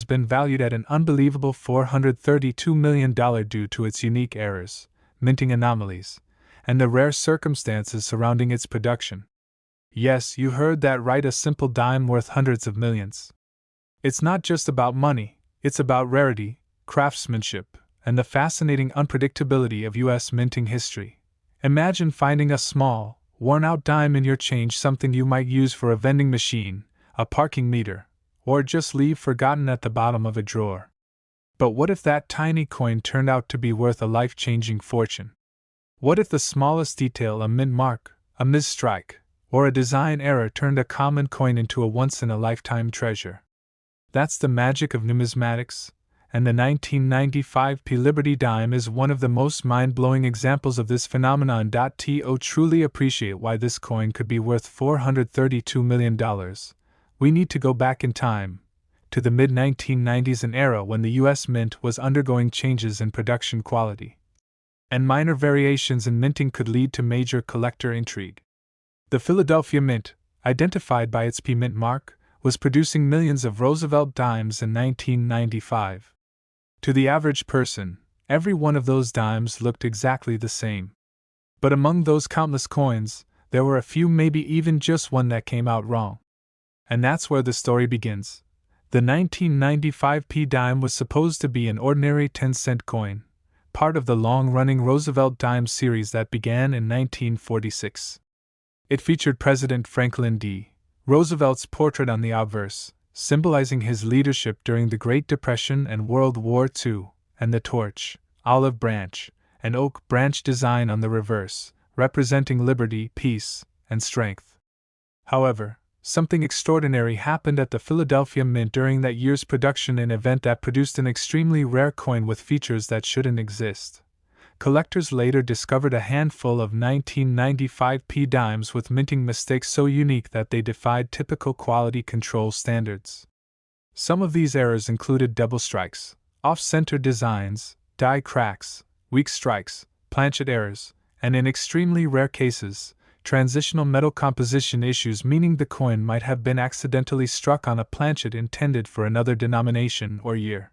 has been valued at an unbelievable $432 million due to its unique errors, minting anomalies, and the rare circumstances surrounding its production. Yes, you heard that right, a simple dime worth hundreds of millions. It's not just about money, it's about rarity, craftsmanship, and the fascinating unpredictability of U.S. minting history. Imagine finding a small, worn-out dime in your change, something you might use for a vending machine, a parking meter, or just leave forgotten at the bottom of a drawer. But what if that tiny coin turned out to be worth a life-changing fortune? What if the smallest detail, a mint mark, a misstrike, or a design error, turned a common coin into a once-in-a-lifetime treasure? That's the magic of numismatics, and the 1995p Liberty dime is one of the most mind-blowing examples of this phenomenon. To truly appreciate why this coin could be worth $432 million, we need to go back in time, to the mid-1990s, an era when the U.S. Mint was undergoing changes in production quality. And minor variations in minting could lead to major collector intrigue. The Philadelphia Mint, identified by its P Mint mark, was producing millions of Roosevelt dimes in 1995. To the average person, every one of those dimes looked exactly the same. But among those countless coins, there were a few, maybe even just one, that came out wrong. And that's where the story begins. The 1995p dime was supposed to be an ordinary 10-cent coin, part of the long-running Roosevelt dime series that began in 1946. It featured President Franklin D. Roosevelt's portrait on the obverse, symbolizing his leadership during the Great Depression and World War II, and the torch, olive branch, and oak branch design on the reverse, representing liberty, peace, and strength. However, something extraordinary happened at the Philadelphia Mint during that year's production, an event that produced an extremely rare coin with features that shouldn't exist. Collectors later discovered a handful of 1995p dimes with minting mistakes so unique that they defied typical quality control standards. Some of these errors included double strikes, off-center designs, die cracks, weak strikes, planchet errors, and in extremely rare cases, transitional metal composition issues, meaning the coin might have been accidentally struck on a planchet intended for another denomination or year.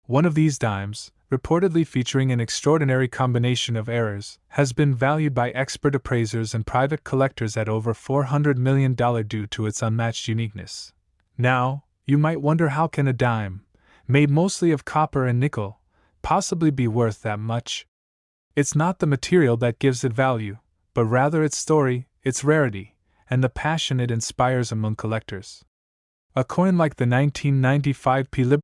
One of these dimes, reportedly featuring an extraordinary combination of errors, has been valued by expert appraisers and private collectors at over $400 million due to its unmatched uniqueness. Now, you might wonder, how can a dime, made mostly of copper and nickel, possibly be worth that much? It's not the material that gives it value, but rather its story, its rarity, and the passion it inspires among collectors. A coin like the 1995p Liberty